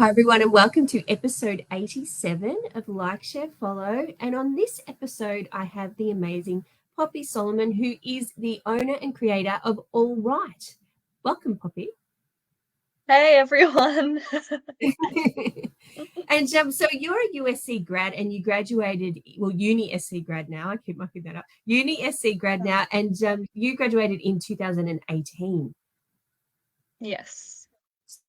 Hi, everyone, and welcome to episode 87 of Like, Share, Follow. And on this episode, I have the amazing Poppy Solomon, who is the owner and creator of All Right. Welcome, Poppy. Hey, everyone. And so you're a USC grad and you graduated, well, Uni SC grad now. I keep mucking that up. Uni SC grad now, and you graduated in 2018. Yes.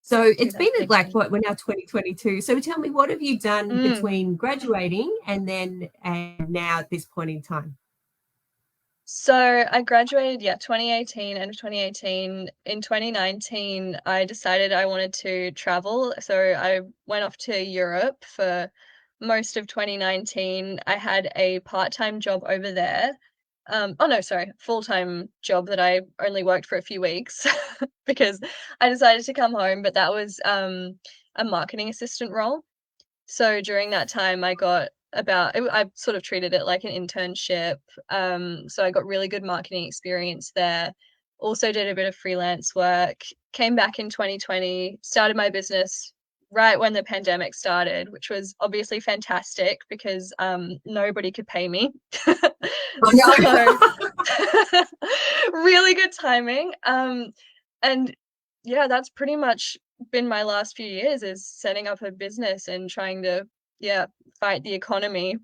So it's been like 2018. what, we're now 2022. So tell me, what have you done between graduating and now at this point in time? So I graduated, 2018, end of 2018. In 2019, I decided I wanted to travel. So I went off to Europe for most of 2019. I had a part-time job over there. Oh no, sorry, full-time job that I only worked for a few weeks because I decided to come home, but that was a marketing assistant role. So during that time, I sort of treated it like an internship. So I got really good marketing experience there. Also did a bit of freelance work. Came back in 2020, started my business right when the pandemic started, which was obviously fantastic because nobody could pay me. So really good timing. And yeah, that's pretty much been my last few years is setting up a business and trying to, fight the economy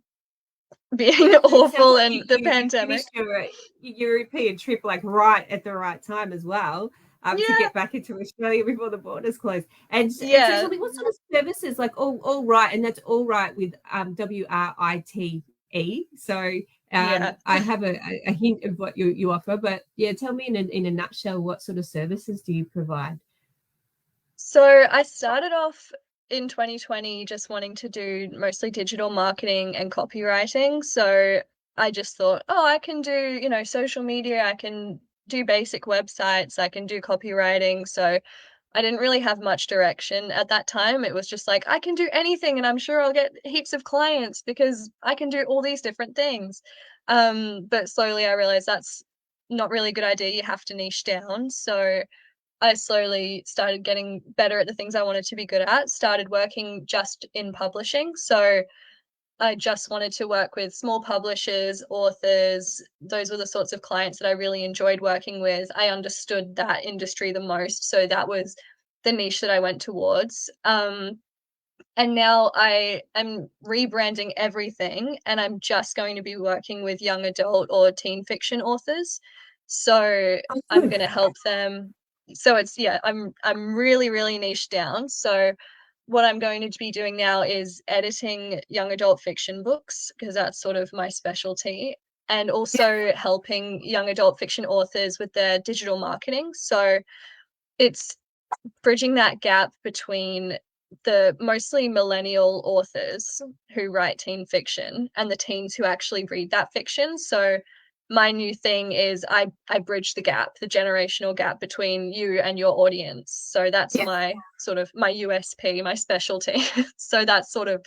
being It sounds awful like and the you pandemic. finished your European trip like right at the right time as well, to Yeah, get back into Australia before the borders closed. And so yeah, tell me, what sort of services, like all right, and that's all right with WRITE. So yeah. I have a hint of what you offer, but yeah, tell me in a nutshell, what sort of services do you provide? So I started off in 2020 just wanting to do mostly digital marketing and copywriting. So I just thought, oh, I can do, social media, I can do basic websites, I can do copywriting. So I didn't really have much direction at that time. It was just like, I can do anything and I'm sure I'll get heaps of clients because I can do all these different things. But slowly I realized that's not really a good idea. You have to niche down. So I slowly started getting better at the things I wanted to be good at, started working just in publishing. So I just wanted to work with small publishers, authors. Those were the sorts of clients that I really enjoyed working with. I understood that industry the most. So that was the niche that I went towards. And now I am rebranding everything and I'm just going to be working with young adult or teen fiction authors. So Oh, I'm good. going to help them. So I'm really, really niche down. So what I'm going to be doing now is editing young adult fiction books because that's sort of my specialty, and also helping young adult fiction authors with their digital marketing. So it's bridging that gap between the mostly millennial authors who write teen fiction and the teens who actually read that fiction. So my new thing is I bridge the gap, the generational gap between you and your audience. So that's Yeah, my sort of my USP, my specialty. So that's sort of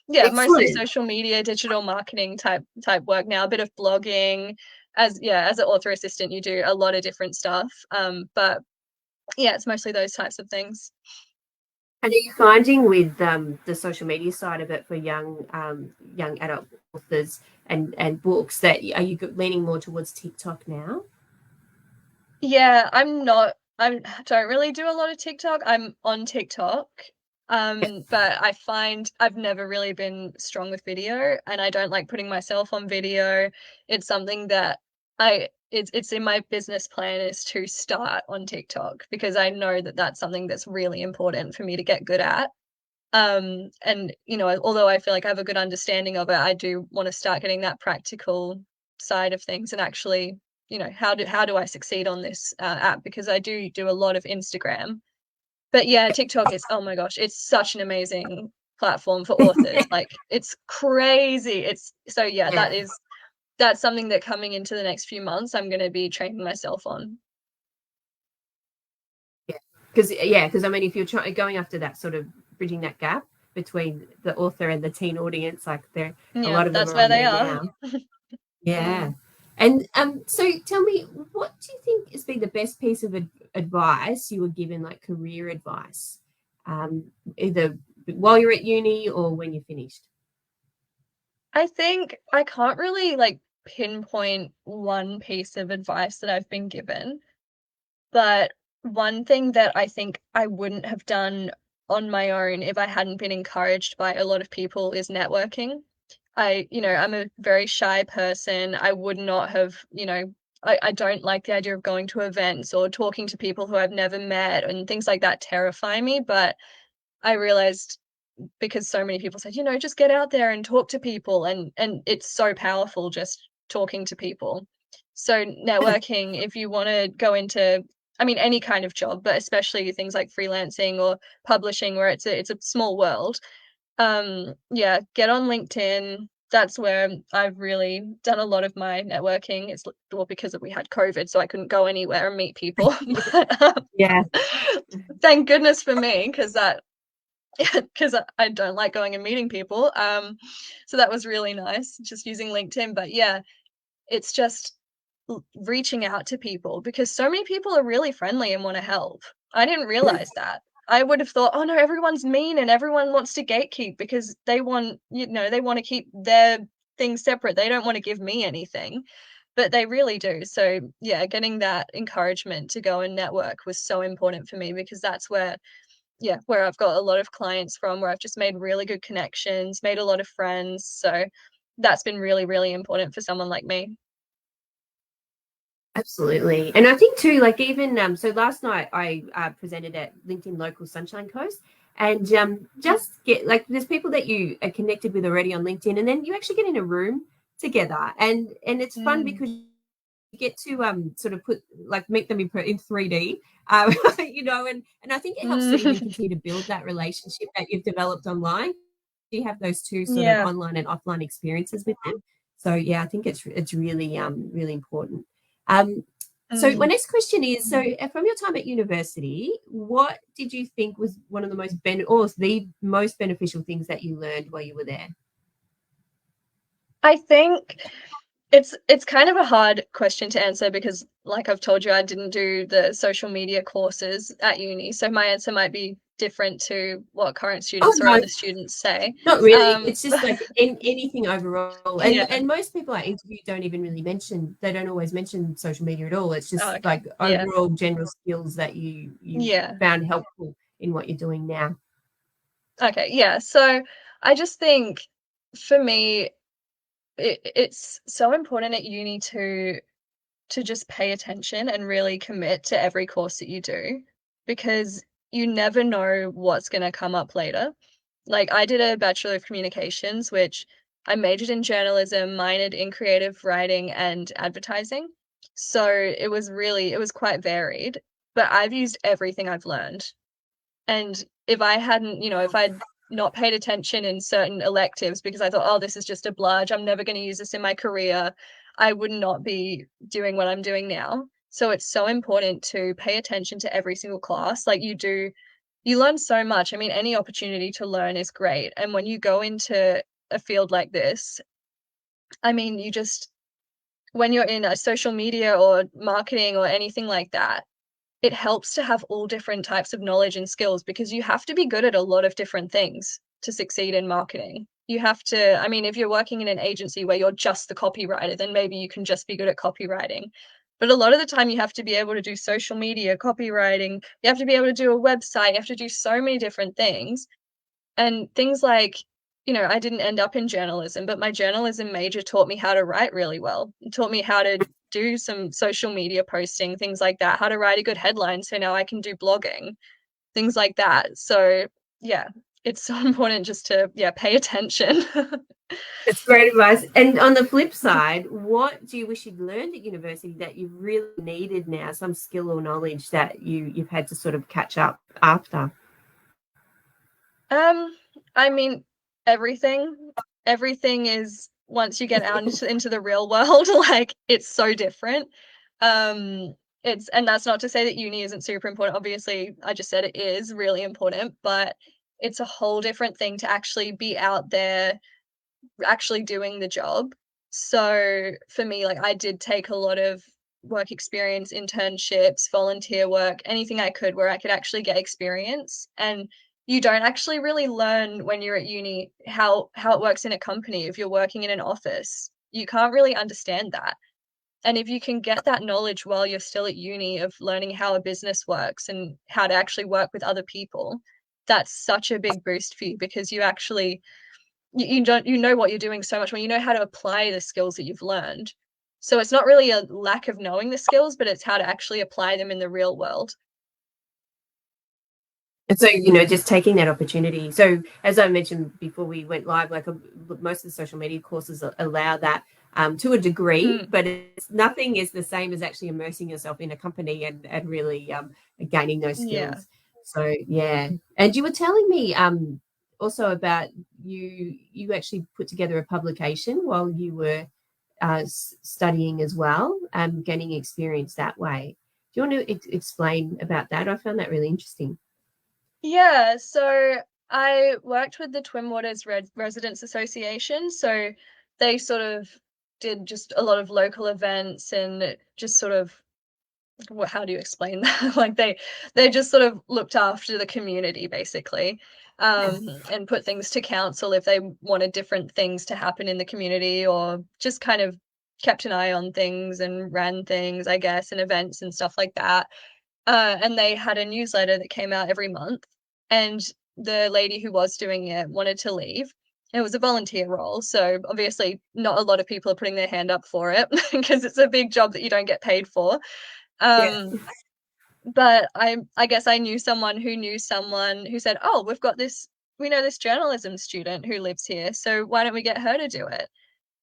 mostly excellent. social media, digital marketing type work now, a bit of blogging. As an author assistant, you do a lot of different stuff. But yeah, it's mostly those types of things. And are you finding with the social media side of it for young adult authors and books that are you leaning more towards TikTok now? Yeah, I don't really do a lot of TikTok. I'm on TikTok. Yeah. But I find I've never really been strong with video and I don't like putting myself on video. It's something that it's in my business plan is to start on TikTok because I know that that's something that's really important for me to get good at. And although I feel like I have a good understanding of it, I do want to start getting that practical side of things and actually, how do I succeed on this app? Because I do a lot of Instagram. But yeah, TikTok is, oh my gosh, it's such an amazing platform for authors. Like it's crazy. It's so yeah, Yeah, that's something that coming into the next few months I'm going to be training myself on. because I mean, if you're going after that sort of bridging that gap between the author and the teen audience, like there, a Yeah, lot of them that's are where on they there are. now. Yeah. Mm. And so tell me, what do you think has been the best piece of advice you were given, like career advice, either while you're at uni or when you're finished? I think I can't really like pinpoint one piece of advice that I've been given, but one thing that I think I wouldn't have done on my own if I hadn't been encouraged by a lot of people is networking. I'm a very shy person. I would not have, I don't like the idea of going to events or talking to people who I've never met, and things like that terrify me. But I realized, because so many people said, just get out there and talk to people, and it's so powerful just talking to people. So networking, if you want to go into, I mean, any kind of job, but especially things like freelancing or publishing, where it's a small world. Yeah, get on LinkedIn. That's where I've really done a lot of my networking. It's well, because we had COVID, so I couldn't go anywhere and meet people. But, Yeah. thank goodness for me, because I don't like going and meeting people. So that was really nice, just using LinkedIn. But yeah, it's just reaching out to people, because so many people are really friendly and want to help. I didn't realize that. I would have thought, oh no, everyone's mean and everyone wants to gatekeep because they want to keep their things separate. They don't want to give me anything, but they really do. So yeah, getting that encouragement to go and network was so important for me, because that's where I've got a lot of clients from, where I've just made really good connections, made a lot of friends. So that's been really, really important for someone like me. Absolutely. And I think too, like even so last night I presented at LinkedIn Local Sunshine Coast, and just get like there's people that you are connected with already on LinkedIn, and then you actually get in a room together, and it's fun Mm. because you get to sort of put like meet them in 3D, and I think it helps to even Mm. continue to build that relationship that you've developed online. You have those two sort of Yeah. online and offline experiences with them. So yeah, I think it's really really important. Um, so my Mm. next question is: so from your time at university, what did you think was one of the or the most beneficial things that you learned while you were there? I think it's kind of a hard question to answer, because like I've told you, I didn't do the social media courses at uni. So my answer might be different to what current Oh students or no, other students say. not really. Um It's just like anything overall. And yeah. and most people I interview don't even really mention, they don't always mention social media at all. It's Oh, just okay. like Yeah. overall general skills that you Yeah. found helpful in what you're doing now. Okay. Yeah. So I just think, for me, it's so important at uni to just pay attention and really commit to every course that you do, because you never know what's going to come up later. Like, I did a Bachelor of Communications, which I majored in journalism, minored in creative writing and advertising. So it was quite varied, but I've used everything I've learned. And if I hadn't, if I'd not paid attention in certain electives because I thought, oh, this is just a bludge, I'm never going to use this in my career, I would not be doing what I'm doing now. So it's so important to pay attention to every single class. Like, you learn so much. I mean, any opportunity to learn is great. And when you go into a field like this, I mean, when you're in a social media or marketing or anything like that, it helps to have all different types of knowledge and skills, because you have to be good at a lot of different things to succeed in marketing. You have to, I mean, if you're working in an agency where you're just the copywriter, then maybe you can just be good at copywriting. But a lot of the time, you have to be able to do social media, copywriting, you have to be able to do a website, you have to do so many different things. And things like, I didn't end up in journalism, but my journalism major taught me how to write really well. It taught me how to do some social media posting, things like that, how to write a good headline. So now I can do blogging, things like that. So yeah, it's so important just to, yeah, pay attention. It's great advice. And on the flip side, what do you wish you'd learned at university that you really needed now, some skill or knowledge that you've had to sort of catch up after? Um, I mean, everything. Everything is, once you get out into the real world, like, it's so different. Um, and that's not to say that uni isn't super important. Obviously, I just said it is really important, but it's a whole different thing to actually be out there, actually doing the job. So for me, like, I did take a lot of work experience, internships, volunteer work, anything I could where I could actually get experience. And you don't actually really learn when you're at uni how it works in a company. If you're working in an office, you can't really understand that. And if you can get that knowledge while you're still at uni of learning how a business works and how to actually work with other people, that's such a big boost for you because you actually you don't you know what you're doing so much more. You know how to apply the skills that you've learned. So it's not really a lack of knowing the skills, but it's how to actually apply them in the real world. And so, just taking that opportunity. So, as I mentioned before we went live, like most of the social media courses allow that to a degree, Mm, but nothing is the same as actually immersing yourself in a company and really gaining those yeah. skills. So, yeah. And you were telling me also about you actually put together a publication while you were studying as well, gaining experience that way. Do you want to explain about that? I found that really interesting. Yeah, so I worked with the Twin Waters Residents Association, so they sort of did just a lot of local events and just sort of how do you explain that? Like they just sort of looked after the community basically, and put things to council if they wanted different things to happen in the community or just kind of kept an eye on things and ran things, I guess, and events and stuff like that. And they had a newsletter that came out every month, and the lady who was doing it wanted to leave. It was a volunteer role, so obviously not a lot of people are putting their hand up for it because it's a big job that you don't get paid for. Yeah. Um, but I guess I knew someone who said, "Oh, we know this journalism student who lives here, so why don't we get her to do it?"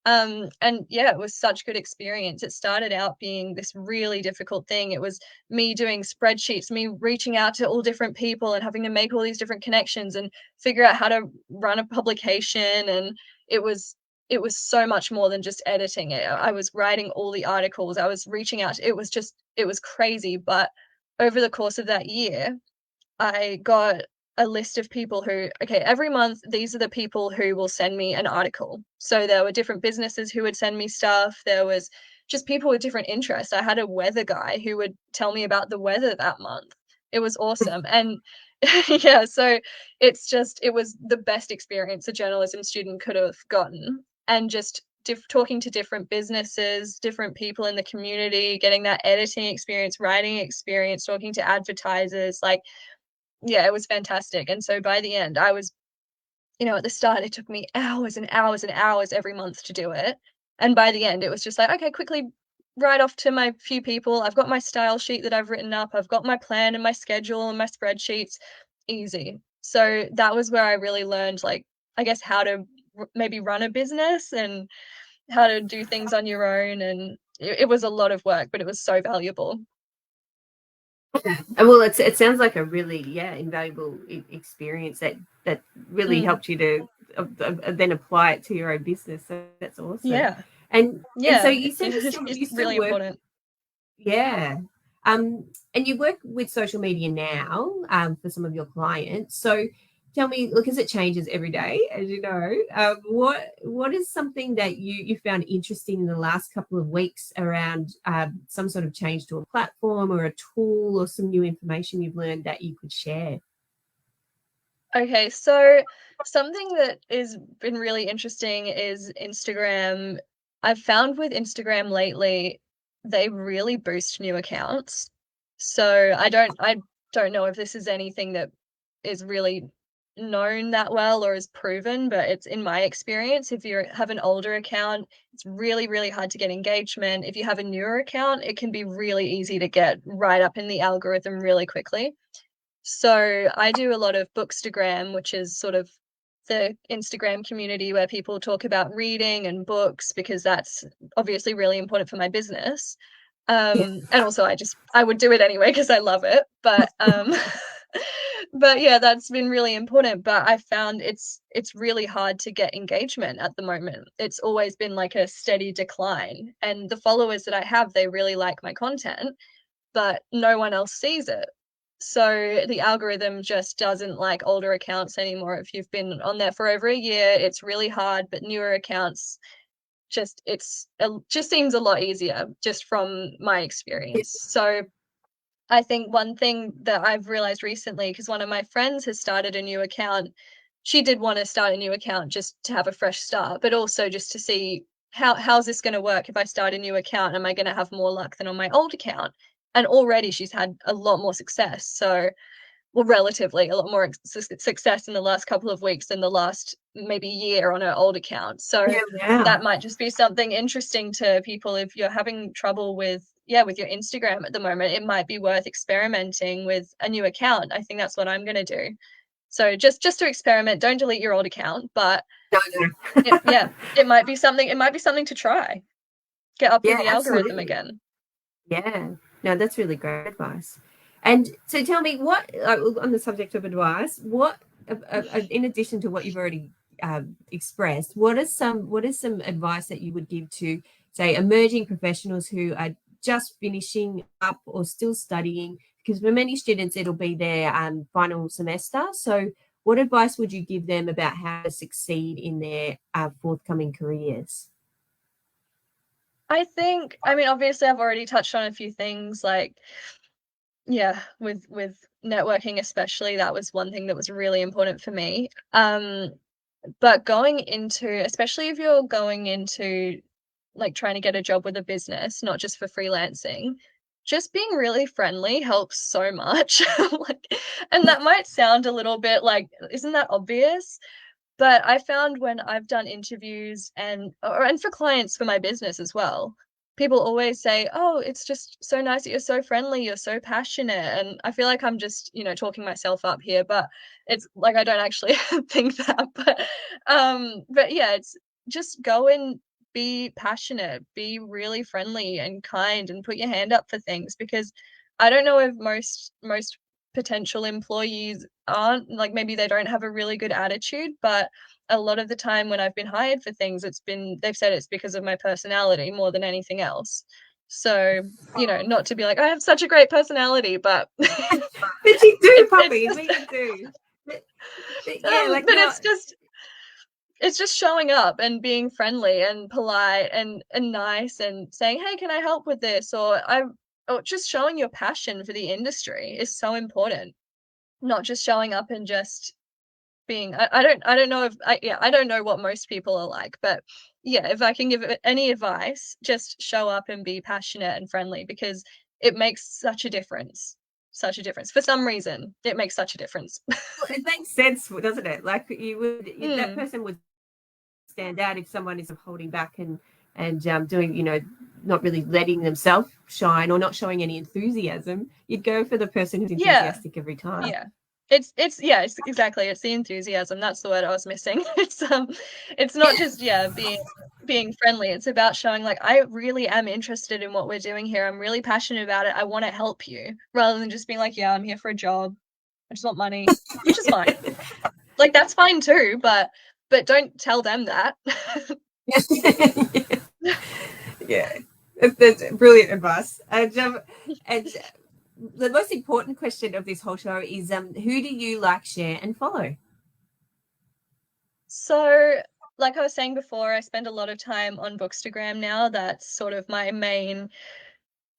And yeah, it was such good experience. It started out being this really difficult thing. It was me doing spreadsheets, me reaching out to all different people and having to make all these different connections and figure out how to run a publication. And it was it was so much more than just editing it. I was writing all the articles. I was reaching out. It was crazy. But over the course of that year, I got a list of people who, okay, every month, these are the people who will send me an article. So there were different businesses who would send me stuff. There was just people with different interests. I had a weather guy who would tell me about the weather that month. It was awesome. And yeah, so it was the best experience a journalism student could have gotten. And just talking to different businesses, different people in the community, getting that editing experience, writing experience, talking to advertisers, like yeah, it was fantastic, and so by the end, I was at the start, it took me hours and hours and hours every month to do it, and by the end, it was just like, "Okay, quickly write off to my few people. I've got my style sheet that I've written up. I've got my plan and my schedule and my spreadsheets." Easy. So, that was where I really learned, like, I guess how to maybe run a business and how to do things on your own, and it was a lot of work, but it was so valuable. Well, it sounds like a really invaluable experience that really Mm. helped you to then apply it to your own business. So that's awesome. Yeah. And so Yeah, you said it's you still really work, important. yeah, and you work with social media now for some of your clients. So tell me, look, as it changes every day, as you know, what is something that you found interesting in the last couple of weeks around some sort of change to a platform or a tool or some new information you've learned that you could share? Okay, so something that is been really interesting is Instagram. I've found with Instagram lately, they really boost new accounts. So I don't know if this is anything that is really known that well or is proven, but it's in my experience, if you have an older account, it's really, really hard to get engagement. If you have a newer account, it can be really easy to get right up in the algorithm really quickly. So I do a lot of Bookstagram, which is sort of the Instagram community where people talk about reading and books because that's obviously really important for my business. Yeah. And also I would do it anyway because I love it. But but yeah, that's been really important. But I found it's really hard to get engagement at the moment. It's always been like a steady decline. And the followers that I have, they really like my content, but no one else sees it. So the algorithm just doesn't like older accounts anymore. If you've been on there for over a year, it's really hard, but newer accounts just seems a lot easier just from my experience. So I think one thing that I've realized recently, because one of my friends has started a new account, she did want to start a new account just to have a fresh start, but also just to see how's this going to work if I start a new account? Am I going to have more luck than on my old account? And already she's had a lot more success. So, well, relatively a lot more success in the last couple of weeks than the last maybe year on her old account. So Yeah, wow. that might just be something interesting to people if you're having trouble with, yeah, with your Instagram at the moment. It might be worth experimenting with a new account. I think that's what I'm going to do. So just to experiment, don't delete your old account, but No, no. yeah, it might be something to try. Get up in Yeah, the algorithm absolutely. again. Yeah, no, that's really great advice. And so tell me what, on the subject of advice, what, in addition to what you've already expressed, what is some advice that you would give to, say, emerging professionals who are just finishing up or still studying? Because for many students, it'll be their final semester. So what advice would you give them about how to succeed in their forthcoming careers? I mean, obviously I've already touched on a few things like, yeah, with networking especially, that was one thing that was really important for me. But going into, especially if you're going into like trying to get a job with a business, not just for freelancing, just being really friendly helps so much. Like, and that might sound a little bit like, isn't that obvious? But I found when I've done interviews and for clients for my business as well, people always say, "Oh, it's just so nice that you're so friendly, you're so passionate." And I feel like I'm just, talking myself up here, but it's like I don't actually think that. But yeah, it's just go and be passionate, be really friendly and kind and put your hand up for things because I don't know if most potential employees aren't like maybe they don't have a really good attitude, but a lot of the time when I've been hired for things, they've said it's because of my personality more than anything else. So, not to be like, I have such a great personality, but But you do, it's Poppy, just but you do. But yeah, like but now, it's just showing up and being friendly and polite and nice and saying, "Hey, can I help with this?" or just showing your passion for the industry is so important. Not just showing up and just being I don't know if I don't know what most people are like, but yeah, if I can give any advice, just show up and be passionate and friendly because it makes such a difference. Such a difference. For some reason, it makes such a difference. it makes sense, doesn't it? Like that Mm, person would stand out if someone is holding back and doing, not really letting themselves shine or not showing any enthusiasm. You'd go for the person who's yeah, enthusiastic every time. yeah. It's yeah, it's exactly. It's the enthusiasm. That's the word I was missing. It's not just yeah, being friendly. It's about showing like I really am interested in what we're doing here. I'm really passionate about it. I want to help you, rather than just being like, yeah, I'm here for a job. I just want money, which is fine. Like that's fine too, but don't tell them that. Yeah, that's brilliant advice. And the most important question of this whole show is, who do you like, share, and follow? So, like I was saying before, I spend a lot of time on Bookstagram now. That's sort of my main,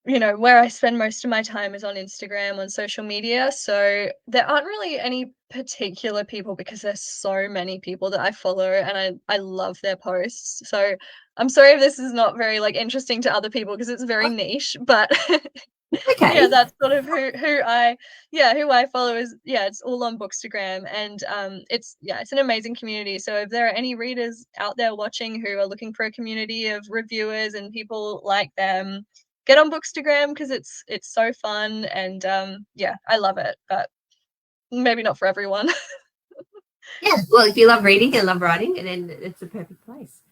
where I spend most of my time is on Instagram, on social media. So there aren't really any particular people because there's so many people that I follow and I love their posts. So I'm sorry if this is not very like interesting to other people because it's very niche, but yeah, Okay. that's sort of who I follow is yeah, it's all on Bookstagram and it's an amazing community. So if there are any readers out there watching who are looking for a community of reviewers and people like them, get on Bookstagram because it's so fun and yeah, I love it, but maybe not for everyone. Yeah. Well, if you love reading and love writing, and then it's a perfect place.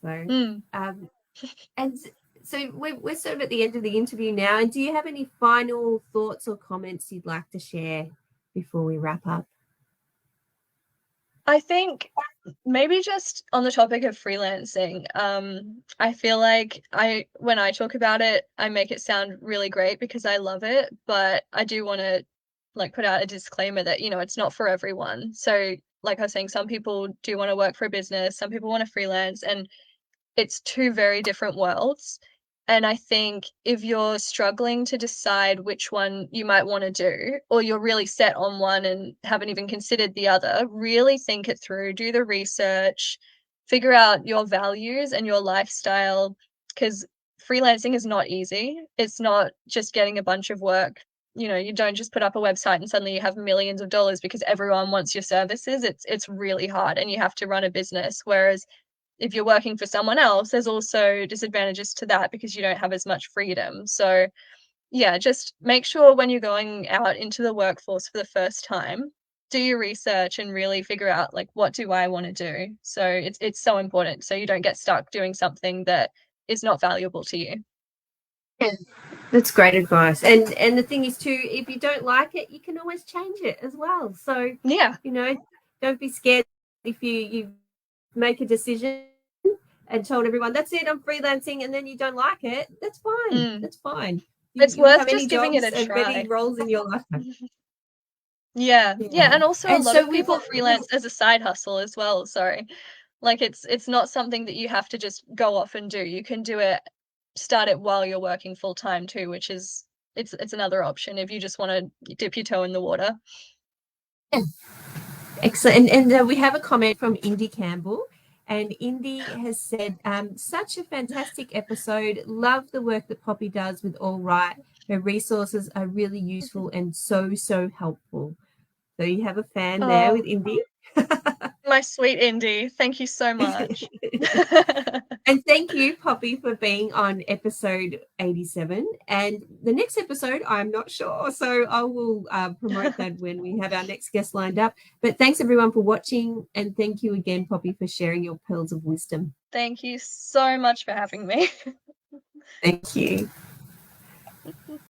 So, Mm. um, and so we're sort of at the end of the interview now. And do you have any final thoughts or comments you'd like to share before we wrap up? I think maybe just on the topic of freelancing, I feel like when I talk about it, I make it sound really great because I love it, but I do want to like put out a disclaimer that, it's not for everyone. So, like I was saying, some people do want to work for a business, some people want to freelance, and it's two very different worlds. And I think if you're struggling to decide which one you might want to do, or you're really set on one and haven't even considered the other, really think it through, do the research, figure out your values and your lifestyle, because freelancing is not easy. It's not just getting a bunch of work. You don't just put up a website and suddenly you have millions of dollars because everyone wants your services. It's really hard, and you have to run a business. Whereas if you're working for someone else, there's also disadvantages to that because you don't have as much freedom. So yeah, just make sure when you're going out into the workforce for the first time, do your research and really figure out, like, what do I want to do? So it's so important, so you don't get stuck doing something that is not valuable to you. Yeah, that's great advice. And the thing is too, if you don't like it, you can always change it as well. So Yeah. don't be scared if you make a decision and told everyone that's it, I'm freelancing, and then you don't like it. That's fine. That's fine. It's You'll worth have many just giving it jobs a and many try. roles in your life. Yeah, and also a And lot so of people freelance as a side hustle as well, sorry. Like, it's not something that you have to just go off and do. You can start it while you're working full time too, which is it's another option if you just wanna dip your toe in the water. Excellent. And we have a comment from Indy Campbell. And Indy has said, such a fantastic episode. Love the work that Poppy does with All Right. Her resources are really useful and so, so helpful. So you have a fan there with Oh, Indy. my sweet Indy, thank you so much. And thank you, Poppy, for being on episode 87. And the next episode, I'm not sure. So I will promote that when we have our next guest lined up. But thanks, everyone, for watching. And thank you again, Poppy, for sharing your pearls of wisdom. Thank you so much for having me. Thank you.